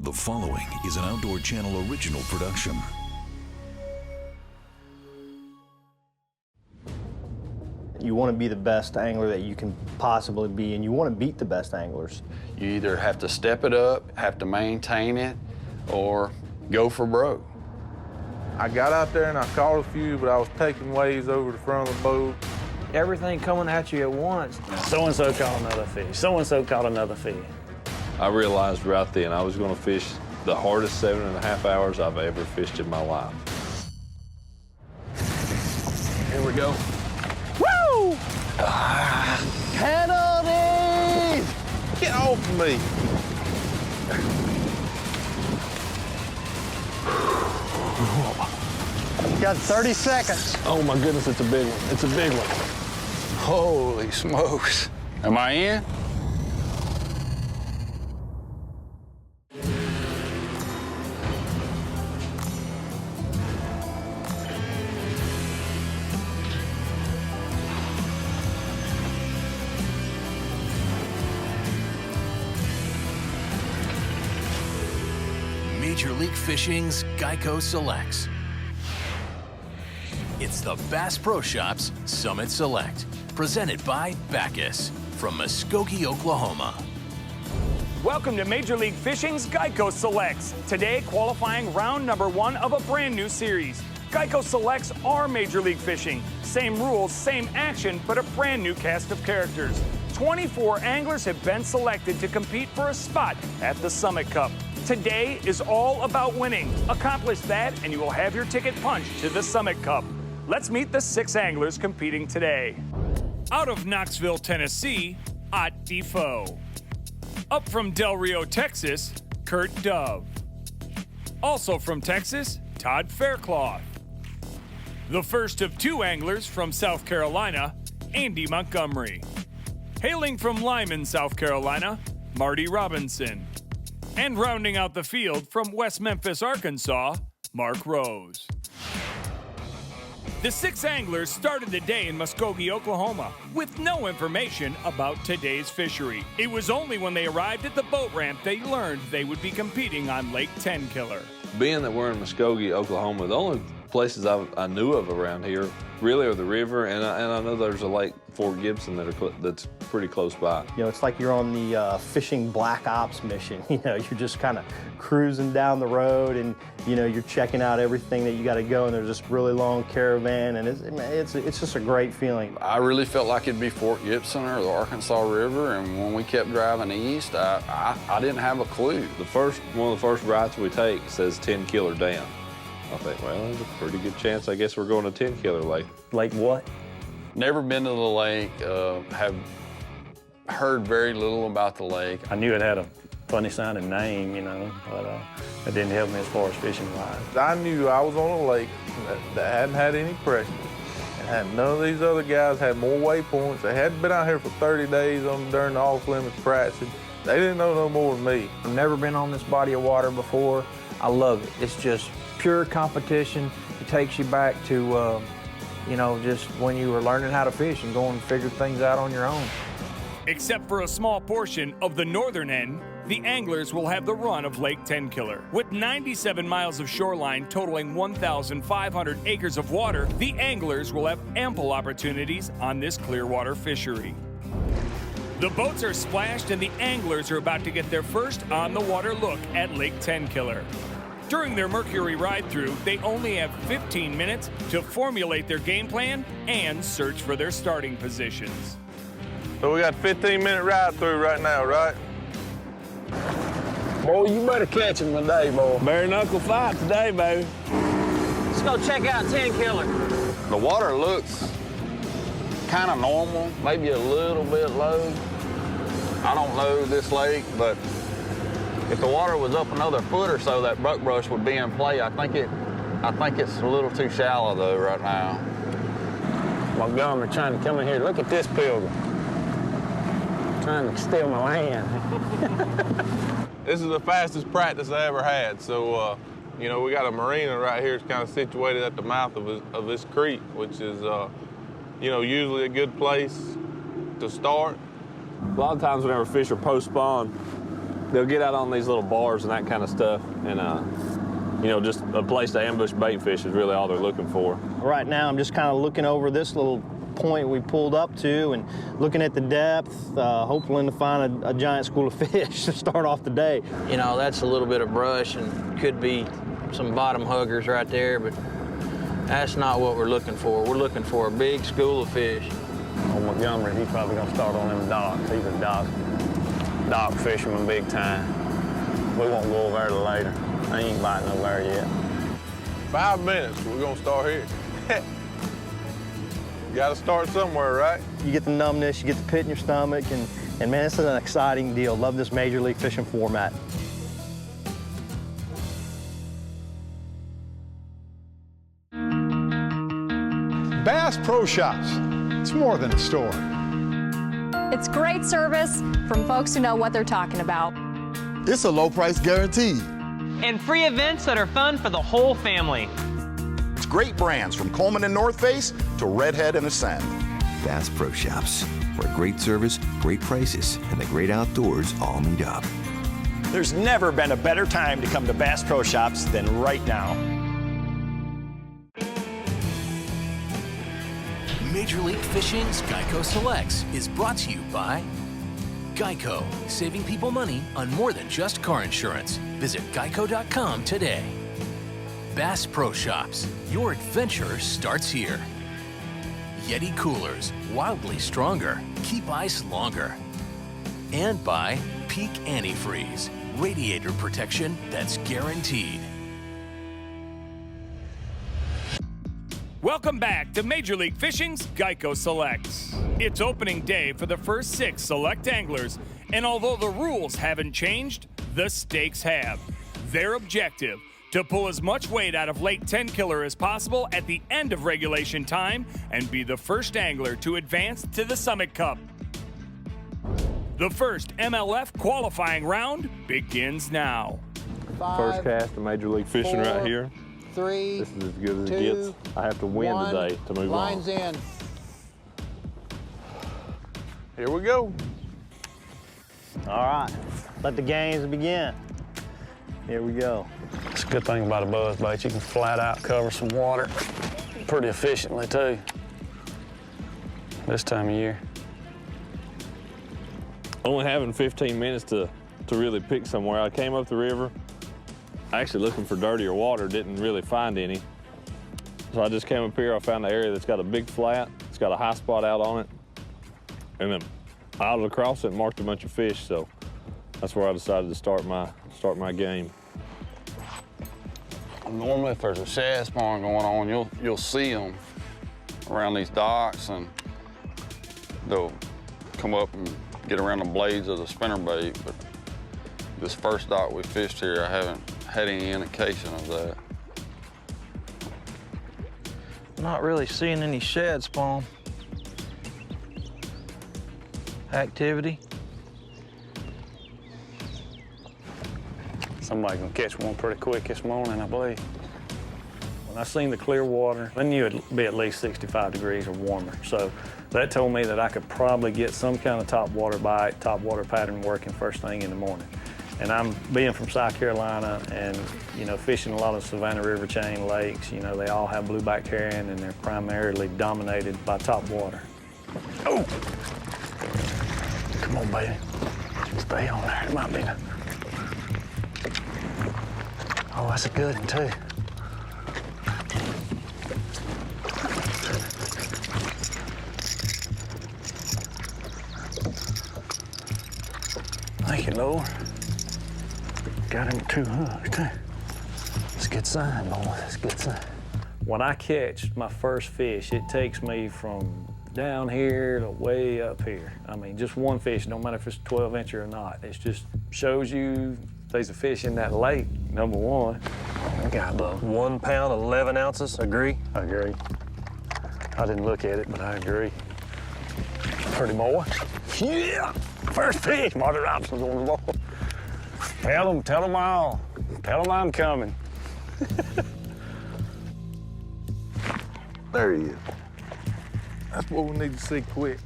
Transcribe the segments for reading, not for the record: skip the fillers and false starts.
The following is an Outdoor Channel original production. You want to be the best angler that you can possibly be, and you want to beat the best anglers. You either have to step it up, have to maintain it, or go for broke. I got out there and I caught a few, but I was taking waves over the front of the boat. Everything coming at you at once. So-and-so caught another fish. So-and-so caught another fish. I realized right then I was going to fish the hardest 7.5 hours I've ever fished in my life. Here we go. Woo! Penalties! Get off of me! Got 30 seconds. Oh my goodness, it's a big one. It's a big one. Holy smokes. Am I in? Major League Fishing's Geico Selects. It's the Bass Pro Shops Summit Select, presented by Bacchus from Muskogee, Oklahoma. Welcome to Major League Fishing's Geico Selects. Today, qualifying round number 1 of a brand new series. Geico Selects are Major League Fishing. Same rules, same action, but a brand new cast of characters. 24 anglers have been selected to compete for a spot at the Summit Cup. Today is all about winning. Accomplish that, and you will have your ticket punched to the Summit Cup. Let's meet the 6 anglers competing today. Out of Knoxville, Tennessee, Ott Defoe. Up from Del Rio, Texas, Kurt Dove. Also from Texas, Todd Faircloth. The first of 2 anglers from South Carolina, Andy Montgomery. Hailing from Lyman, South Carolina, Marty Robinson. And rounding out the field from West Memphis, Arkansas, Mark Rose. The 6 anglers started the day in Muskogee, Oklahoma, with no information about today's fishery. It was only when they arrived at the boat ramp they learned they would be competing on Lake Tenkiller. Being that we're in Muskogee, Oklahoma, the only places I knew of around here really are the river, and I know there's a lake, Fort Gibson, that's pretty close by. You know, it's like you're on the fishing black ops mission. You know, you're just kind of cruising down the road, and you know, you're checking out everything that you got to go, and there's this really long caravan, and it's just a great feeling. I really felt like it'd be Fort Gibson or the Arkansas River, and when we kept driving east, I didn't have a clue. One of the first rides we take says Tenkiller Dam. I think, well, there's a pretty good chance I guess we're going to Tenkiller Lake. Like what? Never been to the lake, have heard very little about the lake. I knew it had a funny sounding name, you know, but it didn't help me as far as fishing wise. I knew I was on a lake that hadn't had any pressure. And had none of these other guys had more waypoints. They hadn't been out here for 30 days during the off-limits practicing. They didn't know no more than me. I've never been on this body of water before. I love it. It's just pure competition. It takes you back to, you know, just when you were learning how to fish and going and figure things out on your own. Except for a small portion of the northern end, the anglers will have the run of Lake Tenkiller. With 97 miles of shoreline totaling 1,500 acres of water, the anglers will have ample opportunities on this clearwater fishery. The boats are splashed and the anglers are about to get their first on-the-water look at Lake Tenkiller. During their Mercury ride-through, they only have 15 minutes to formulate their game plan and search for their starting positions. So we got a 15-minute ride-through right now, right? Boy, you better catch him today, boy. Bare knuckle fight today, baby. Let's go check out Tenkiller. The water looks kind of normal, maybe a little bit low. I don't know this lake, but if the water was up another foot or so, that buckbrush would be in play. I think it's a little too shallow though right now. Montgomery trying to come in here. Look at this pilgrim. Trying to steal my land. This is the fastest practice I ever had. So, you know, we got a marina right here. It's kind of situated at the mouth of this creek, which is, you know, usually a good place to start. A lot of times whenever fish are post-spawn, they'll get out on these little bars and that kind of stuff, and you know, just a place to ambush bait fish is really all they're looking for. Right now, I'm just kind of looking over this little point we pulled up to and looking at the depth, hoping to find a giant school of fish to start off the day. You know, that's a little bit of brush and could be some bottom huggers right there, but that's not what we're looking for. We're looking for a big school of fish. On Montgomery, he's probably gonna start on them docks. He's a dock fisherman big time. We won't go over there later. I ain't biting over there yet. 5 minutes, we're gonna start here. You gotta start somewhere, right? You get the numbness, you get the pit in your stomach, and man, this is an exciting deal. Love this Major League Fishing format. Bass Pro Shops. It's more than a store. It's great service from folks who know what they're talking about. It's a low price guaranteed. And free events that are fun for the whole family. It's great brands from Coleman and North Face to Redhead and Ascend. Bass Pro Shops, where great service, great prices, and the great outdoors all meet up. There's never been a better time to come to Bass Pro Shops than right now. Major League Fishing's Geico Selects is brought to you by Geico, saving people money on more than just car insurance. Visit geico.com today. Bass Pro Shops, your adventure starts here. Yeti Coolers, wildly stronger, keep ice longer. And by Peak Antifreeze, radiator protection that's guaranteed. Welcome back to Major League Fishing's Geico Selects. It's opening day for the first 6 select anglers, and although the rules haven't changed, the stakes have. Their objective, to pull as much weight out of Lake Tenkiller as possible at the end of regulation time and be the first angler to advance to the Summit Cup. The first MLF qualifying round begins now. 5, First cast of Major League Fishing 4, right here. 3, This is as good as 2, it gets. I have to win 1, today to move lines on. in. Here we go. All right, let the games begin. Here we go. It's a good thing about a buzz bait. You can flat out cover some water pretty efficiently too. This time of year. Only having 15 minutes to really pick somewhere. I came up the river, actually looking for dirtier water, didn't really find any. So I just came up here, I found an area that's got a big flat, it's got a high spot out on it, and then I was across it and marked a bunch of fish, so that's where I decided to start my game. Normally, if there's a shad spawn going on, you'll see them around these docks, and they'll come up and get around the blades of the spinnerbait. But this first dock we fished here, I haven't had any indication of that. Not really seeing any shad spawn activity. Somebody can catch one pretty quick this morning, I believe. When I seen the clear water, I knew it'd be at least 65 degrees or warmer. So that told me that I could probably get some kind of top water bite, top water pattern working first thing in the morning. And I'm being from South Carolina and, you know, fishing a lot of Savannah River chain lakes. You know, they all have blueback herring and they're primarily dominated by top water. Oh! Come on, baby. Stay on there. It might be a... Oh, that's a good one, too. Thank you, Lord. Got him 2 hooks, too. It's a good sign, boy. It's a good sign. When I catch my first fish, it takes me from down here to way up here. I mean, just one fish, no matter if it's 12 inch or not. It just shows you there's a fish in that lake, number one. I got about 1 pound, 11 ounces. Agree? I agree. I didn't look at it, but I agree. Pretty boy. Yeah! First fish, Marty Robson's on the ball. Tell them all. Tell them I'm coming. There he is. That's what we need to see quick.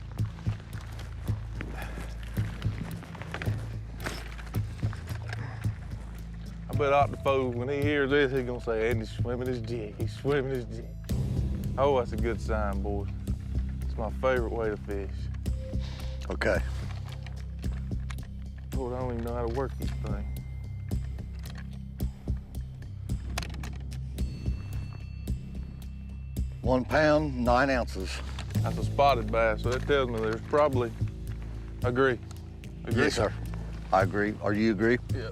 I bet Defoe, when he hears this, he's gonna say, and he's swimming his jig, he's swimming his jig. Oh, that's a good sign, boys. It's my favorite way to fish. Okay. Lord, I don't even know how to work this thing. £1 pound, 9 ounces. That's a spotted bass, so that tells me there's probably, agree. Yes, sir. I agree. Or you agree? Yeah.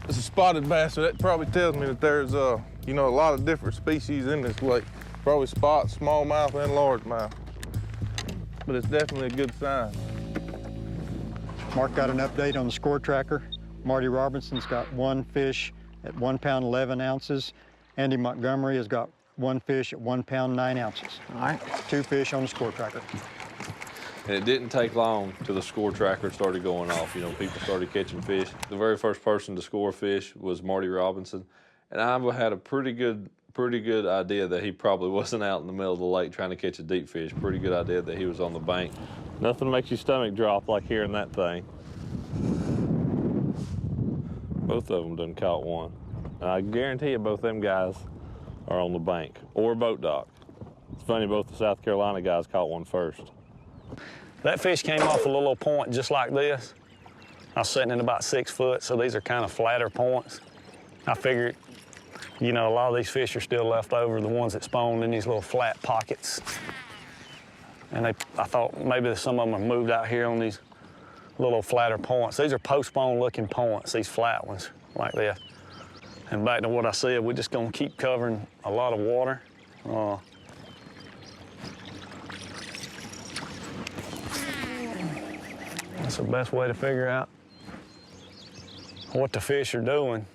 It's a spotted bass, so that probably tells me that there's, you know, a lot of different species in this lake. Probably spot, smallmouth, and largemouth. But it's definitely a good sign. Mark got an update on the score tracker. Marty Robinson's got 1 fish at 1 pound, 11 ounces. Andy Montgomery has got 1 fish at 1 pound, 9 ounces. All right. 2 fish on the score tracker. And it didn't take long till the score tracker started going off. You know, people started catching fish. The very first person to score fish was Marty Robinson. And I had a pretty good idea that he probably wasn't out in the middle of the lake trying to catch a deep fish. Pretty good idea that he was on the bank. Nothing makes your stomach drop like hearing that thing. Both of them done caught one. And I guarantee you both them guys are on the bank or boat dock. It's funny, both the South Carolina guys caught one first. That fish came off a little point just like this. I was sitting in about 6 foot, so these are kind of flatter points. I figured, you know, a lot of these fish are still left over, the ones that spawned in these little flat pockets. And I thought maybe some of them have moved out here on these little flatter points. These are post-spawn looking points, these flat ones like this. And back to what I said, we're just gonna keep covering a lot of water. That's the best way to figure out what the fish are doing.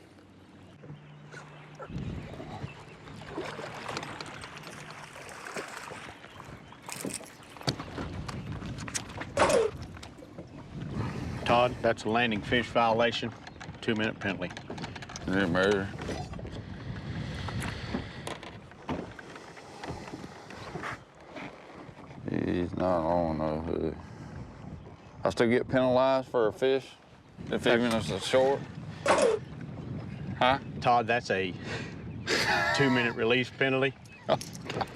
Todd, that's a landing fish violation, 2-minute penalty. Yeah, murder. He's not on the hook. I still get penalized for a fish if even if it's short? Huh? Todd, that's a 2-minute release penalty. Oh,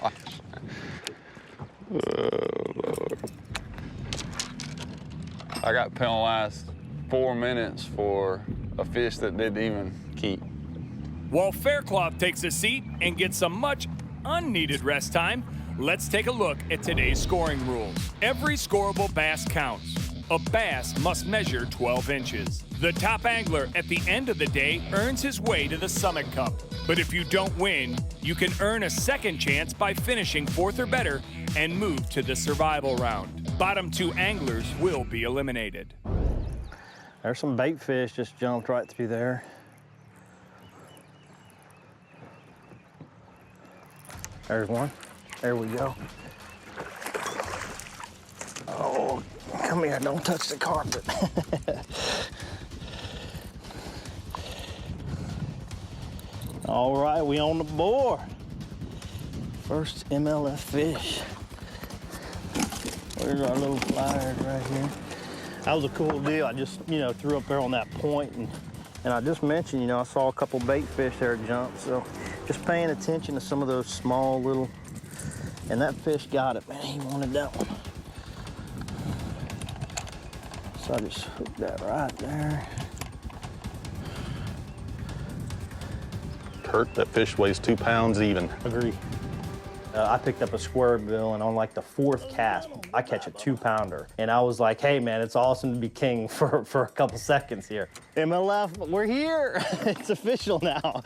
gosh. Oh, Lord. I got penalized 4 minutes for a fish that didn't even keep. While Faircloth takes a seat and gets some much unneeded rest time, let's take a look at today's scoring rules. Every scoreable bass counts. A bass must measure 12 inches. The top angler at the end of the day earns his way to the Summit Cup. But if you don't win, you can earn a second chance by finishing 4th or better and move to the survival round. Bottom 2 anglers will be eliminated. There's some bait fish just jumped right through there. There's one. There we go. Oh, come here, don't touch the carpet. All right, we on the board. First MLF fish. Where's our little flyers right here? That was a cool deal. I just, you know, threw up there on that point, and I just mentioned, you know, I saw a couple bait fish there jump, so just paying attention to some of those small little, and that fish got it, man. He wanted that one. So I just hooked that right there. Kurt, that fish weighs 2 pounds even. Agree. I picked up a square bill, and on like the 4th cast, I catch a 2-pounder. And I was like, hey man, it's awesome to be king for a couple seconds here. MLF, we're here. It's official now.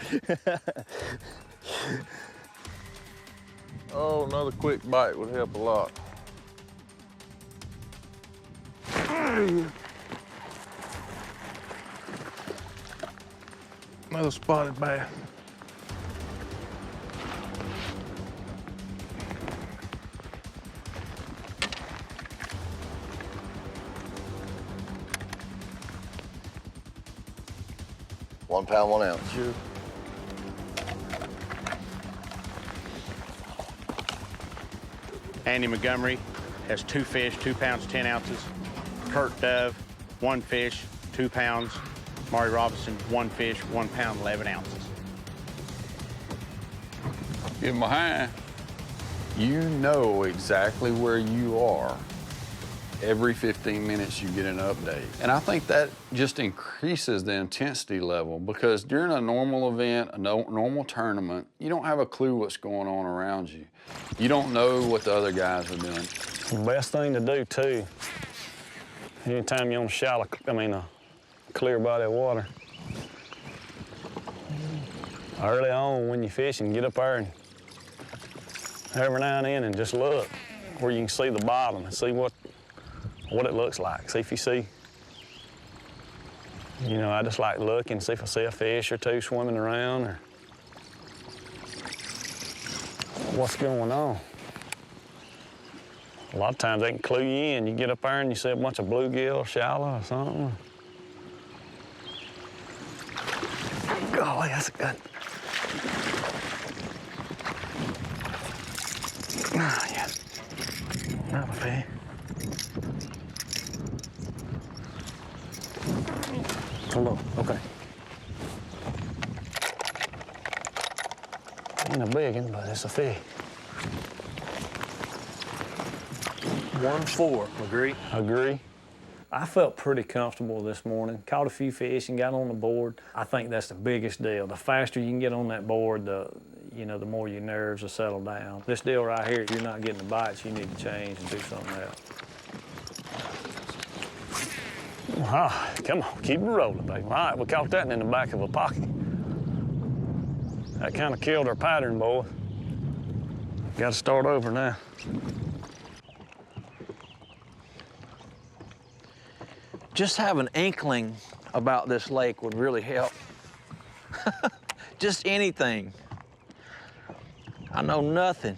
Oh, another quick bite would help a lot. Another spotted bass. £1 pound, 1 ounce. Sure. Andy Montgomery has 2 fish, 2 pounds, 10 ounces. Kurt Dove, 1 fish, 2 pounds, Marty Robinson, 1 fish, 1 pound, 11 ounces. Get behind. You know exactly where you are. Every 15 minutes you get an update. And I think that just increases the intensity level because during a normal event, a normal tournament, you don't have a clue what's going on around you. You don't know what the other guys are doing. The best thing to do too, anytime you're on shallow, a clear body of water, early on when you're fishing, get up there and every now and then and just look where you can see the bottom and see what it looks like. See if you see, I just like looking, see if I see a fish or two swimming around or what's going on. A lot of times they can clue you in. You get up there and you see a bunch of bluegill, shallow or something. Golly, that's good. Oh, yeah. Not a fish. Hello, okay. Ain't a big one, but it's a fish. 1-4, agree? Agree. I felt pretty comfortable this morning. Caught a few fish and got on the board. I think that's the biggest deal. The faster you can get on that board, the more your nerves will settle down. This deal right here, if you're not getting the bites, you need to change and do something else. Ah, come on, keep it rolling, baby. All right, we caught that in the back of a pocket. That kind of killed our pattern, boy. Got to start over now. Just have an inkling about this lake would really help. Just anything. I know nothing.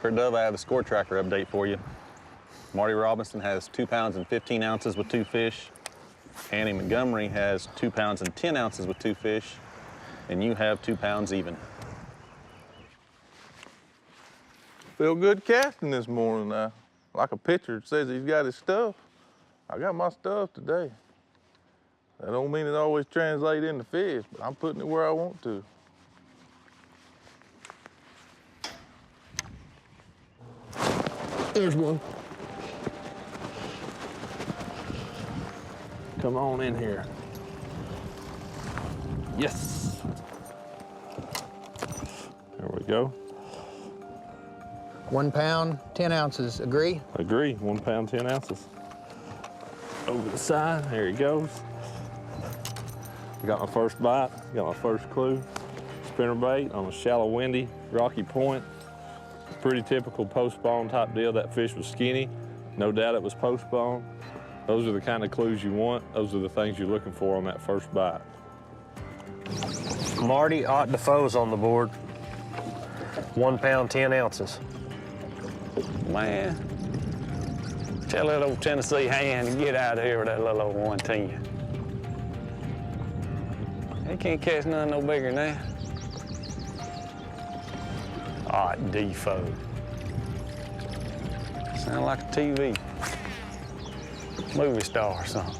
Kurt Dove, I have a score tracker update for you. Marty Robinson has 2 pounds and 15 ounces with 2 fish. Annie Montgomery has 2 pounds and 10 ounces with 2 fish. And you have 2 pounds even. Feel good casting this morning now. Like a pitcher says he's got his stuff. I got my stuff today. That don't mean it always translates into fish, but I'm putting it where I want to. There's one. Come on in here. Yes. There we go. 1 pound, 10 ounces, agree? Agree, 1 pound, 10 ounces. Over the side, there he goes. Got my first bite, got my first clue. Spinnerbait on a shallow, windy, rocky point. Pretty typical post-spawn type deal. That fish was skinny. No doubt it was post-spawn. Those are the kind of clues you want. Those are the things you're looking for on that first bite. Marty, Defoe's on the board. 1 pound, 10 ounces. Man, tell that old Tennessee hand to get out of here with that little old 110. He can't catch nothing no bigger than that. Defoe. Sound like a TV movie star or something.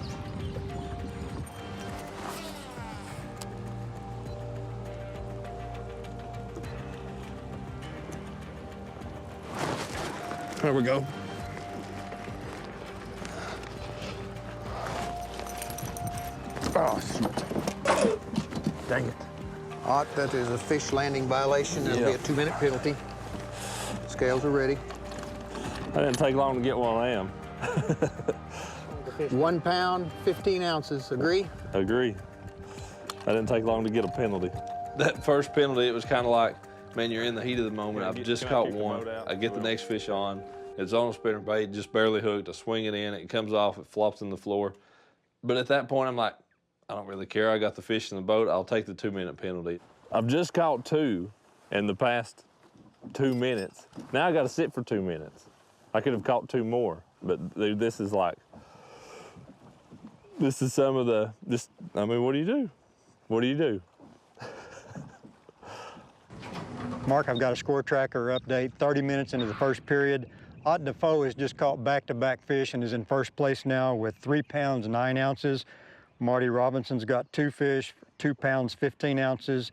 There we go. Oh, shoot. Dang it. That is a fish landing violation. That'll be a 2-minute penalty. Scales are ready. That didn't take long to get one of them. 1 pound, 15 ounces, agree? Agree. That didn't take long to get a penalty. That first penalty, it was kind of like, man, you're in the heat of the moment. I've just caught one. I get the next fish on. It's on a spinnerbait, just barely hooked. I swing it in, it comes off, it flops in the floor. But at that point, I'm like, I don't really care. I got the fish in the boat. I'll take the 2-minute penalty. I've just caught 2 in the past 2 minutes. Now I got to sit for 2 minutes. I could have caught 2 more, but this is like, this is some of the, I mean, what do you do? What do you do? Mark, I've got a score tracker update. 30 minutes into the first period, Defoe has just caught back-to-back fish and is in first place now with 3 pounds 9 ounces. Marty Robinson's got 2 fish, 2 pounds 15 ounces.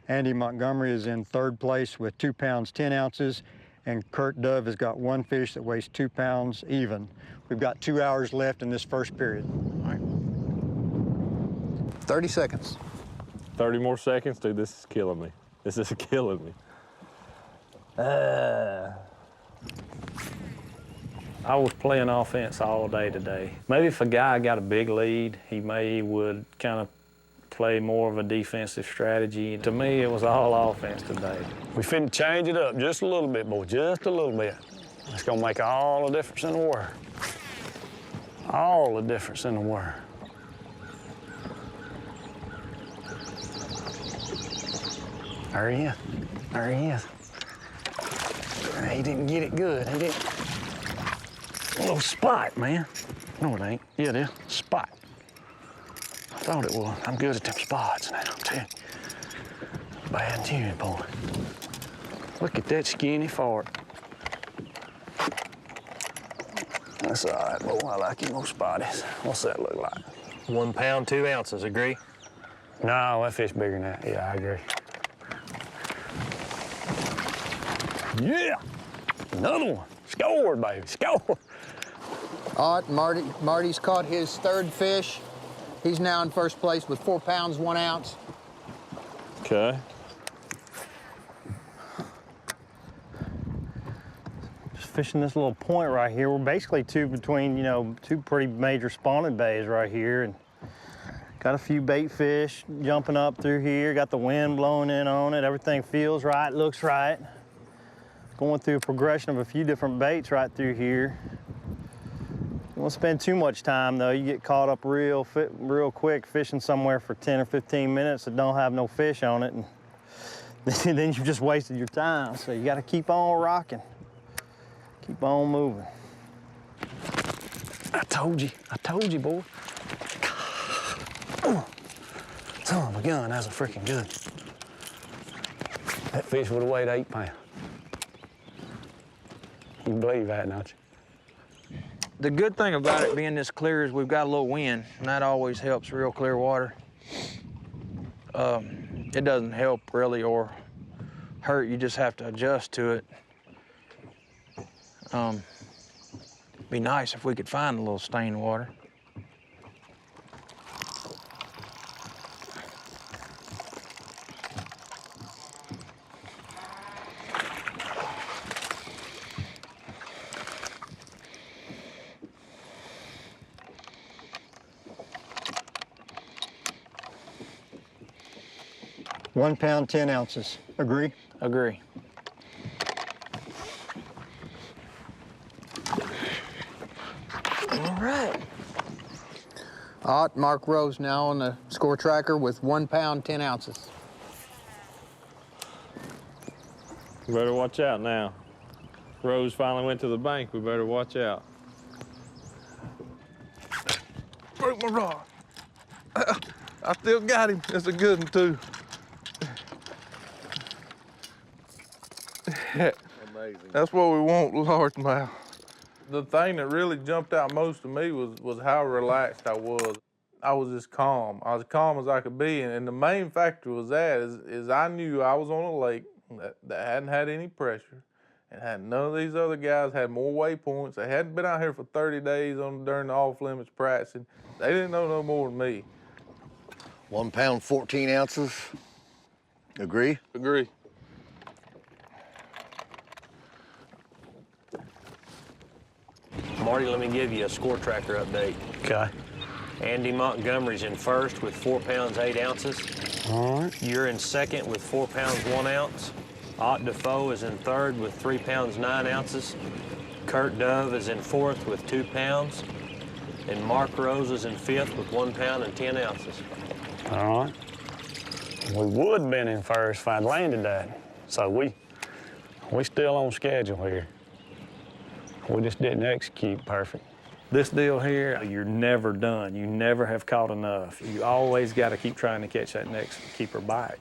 Andy Montgomery is in third place with 2 pounds 10 ounces. And Kurt Dove has got 1 fish that weighs 2 pounds even. We've got 2 hours left in this first period. All right. 30 seconds. 30 more seconds? Dude, this is killing me. This is killing me. I was playing offense all day today. Maybe if a guy got a big lead, he would kind of play more of a defensive strategy. To me, it was all offense today. We finna change it up just a little bit, boy, just a little bit. It's gonna make all the difference in the world. All the difference in the world. There he is. There he is. He didn't get it good. He didn't. A little spot, man. No, it ain't. Yeah, it is. Spot. I thought it was. I'm good at them spots now, I'm telling you. Bad tune, boy. Look at that skinny fart. That's all right, boy. I like you more spotties. What's that look like? 1 pound, 2 ounces, agree? No, that fish bigger than that. Yeah, I agree. Yeah! Another one. Score, baby, score. All right, Marty's caught his 3rd fish. He's now in first place with 4 pounds 1 ounce. Okay. Just fishing this little point right here. We're basically between, 2 pretty major spawning bays right here. And got a few bait fish jumping up through here. Got the wind blowing in on it. Everything feels right, looks right. Going through a progression of a few different baits right through here. You won't spend too much time though. You get caught up real quick fishing somewhere for 10 or 15 minutes that don't have no fish on it, and then you've just wasted your time. So you got to keep on rocking, keep on moving. I told you, boy. Son of a gun, that's a freaking good. That fish would have weighed 8 pounds. You believe that, don't you? The good thing about it being this clear is we've got a little wind, and that always helps real clear water. It doesn't help really or hurt, you just have to adjust to it. Be nice if we could find a little stained water. £1 pound 10 ounces. Agree? Agree. All right. Mark Rose now on the score tracker with 1 pound 10 ounces. We better watch out now. Rose finally went to the bank. We better watch out. Broke my rod. I still got him. That's a good one, too. Amazing. That's what we want, largemouth. The thing that really jumped out most to me was how relaxed I was. I was just calm. I was calm as I could be, and the main factor was that is I knew I was on a lake that hadn't had any pressure, and had none of these other guys had more waypoints. They hadn't been out here for 30 days during the off-limits practicing. They didn't know no more than me. 1 pound 14 ounces. Agree? Agree. Marty, let me give you a score tracker update. Okay. Andy Montgomery's in first with 4 pounds 8 ounces. All right. You're in second with 4 pounds 1 ounce. Defoe is in third with 3 pounds 9 ounces. Kurt Dove is in fourth with 2 pounds. And Mark Rose is in fifth with 1 pound and 10 ounces. All right. We would have been in first if I'd landed that. So we still on schedule here. We just didn't execute perfect. This deal here, you're never done. You never have caught enough. You always got to keep trying to catch that next keeper bite.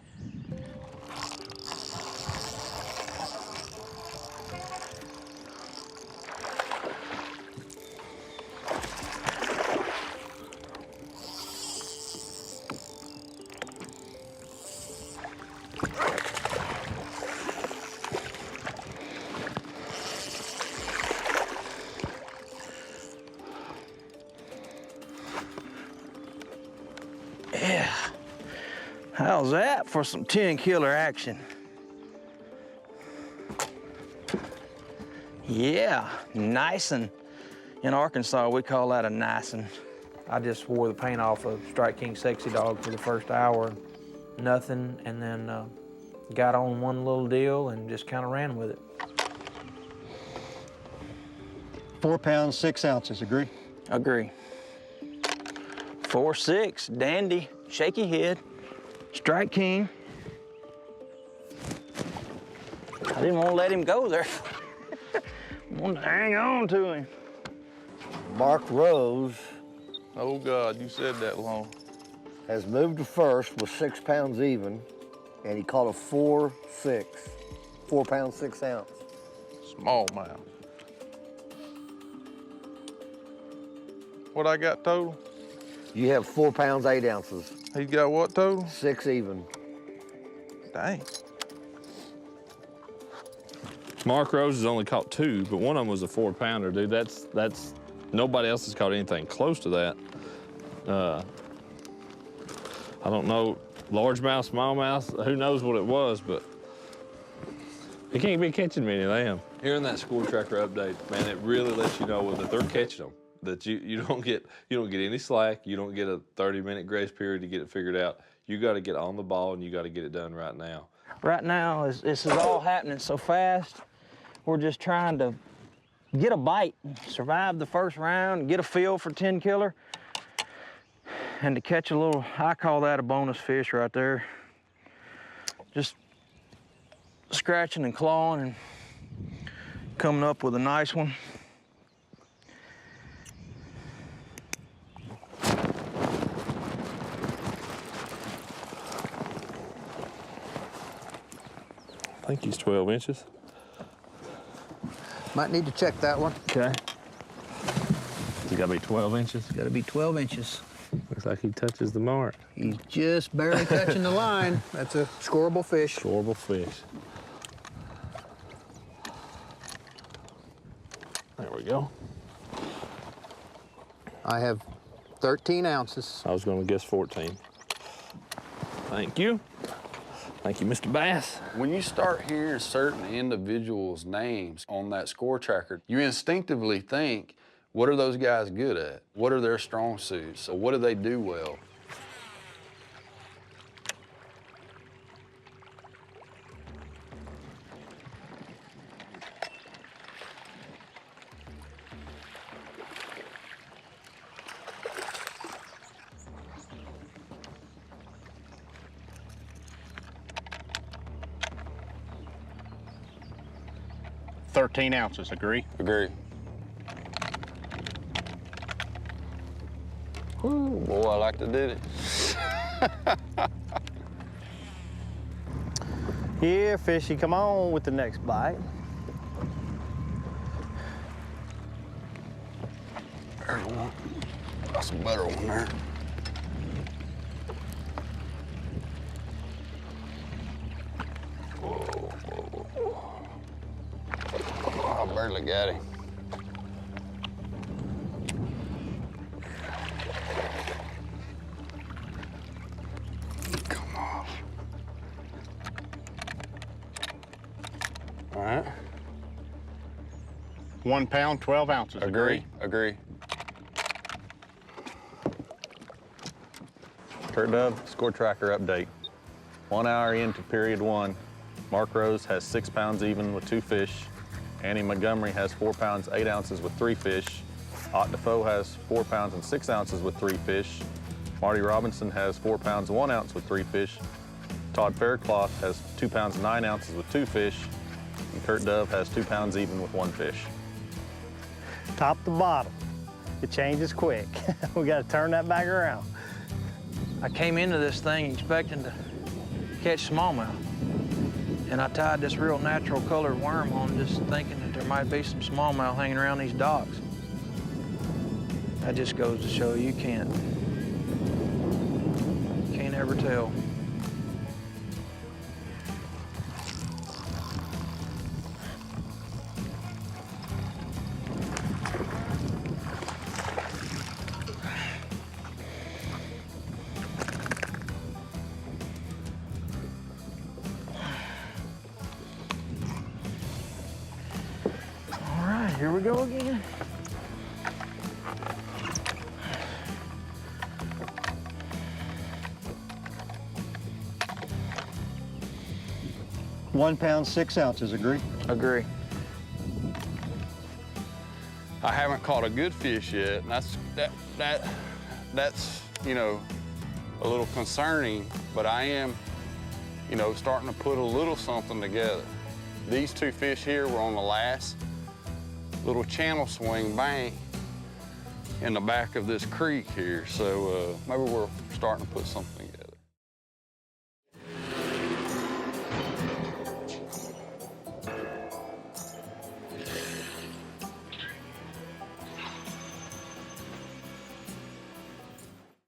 How's that for some Tenkiller action? Yeah, nicin'. In Arkansas, we call that a nicin'. I just wore the paint off of Strike King Sexy Dog for the first hour, nothing, and then got on one little deal and just kind of ran with it. 4 pounds, 6 ounces, agree? Agree. 4-6, dandy, shaky head, Strike King. I didn't want to let him go there. I wanted to hang on to him. Mark Rose. Oh God, you said that long. Has moved to first with 6 pounds even, and he caught a 4-6, 4 pounds, 6 ounce. Smallmouth. What I got total? You have 4 pounds, 8 ounces. He's got what total? 6 even. Dang. Mark Rose has only caught 2, but one of them was a 4-pounder, dude. That's nobody else has caught anything close to that. I don't know, largemouth, smallmouth, who knows what it was, but he can't be catching many of them. Hearing that score tracker update, man, it really lets you know that they're catching them. That you don't get any slack, you don't get a 30-minute grace period to get it figured out. You got to get on the ball and you got to get it done right now. Right now, this is all happening so fast. We're just trying to get a bite, survive the first round, get a feel for Tenkiller, and to catch a little, I call that a bonus fish right there. Just scratching and clawing and coming up with a nice one. I think he's 12 inches. Might need to check that one. Okay. He's got to be 12 inches. Got to be 12 inches. Looks like he touches the mark. He's just barely touching the line. That's a scoreable fish. Scoreable fish. There we go. I have 13 ounces. I was going to guess 14. Thank you. Thank you, Mr. Bass. When you start hearing certain individuals' names on that score tracker, you instinctively think, what are those guys good at? What are their strong suits? So what do they do well? $13 ounces, agree? Agree. Ooh, boy, I like to do it. Here, fishy, come on with the next bite. There's one. That's a better one there. I barely got him. Come off. All right. 1 pound, 12 ounces, agree? Agree. Kurt Dove, score tracker update. 1 hour into period 1, Mark Rose has 6 pounds even with 2 fish. Annie Montgomery has 4 pounds, 8 ounces with 3 fish. Defoe has 4 pounds and 6 ounces with 3 fish. Marty Robinson has 4 pounds, 1 ounce with 3 fish. Todd Faircloth has 2 pounds, 9 ounces with 2 fish. And Kurt Dove has 2 pounds even with 1 fish. Top to bottom. It changes quick. We got to turn that back around. I came into this thing expecting to catch smallmouth. And I tied this real natural colored worm on just thinking that there might be some smallmouth hanging around these docks. That just goes to show you can't ever tell. go again. £1 pound 6 ounces, agree? Agree. I haven't caught a good fish yet, and that's you know, a little concerning, but I am, you know, starting to put a little something together. These two fish here were on the last little channel swing bank in the back of this creek here, so maybe we're starting to put something together.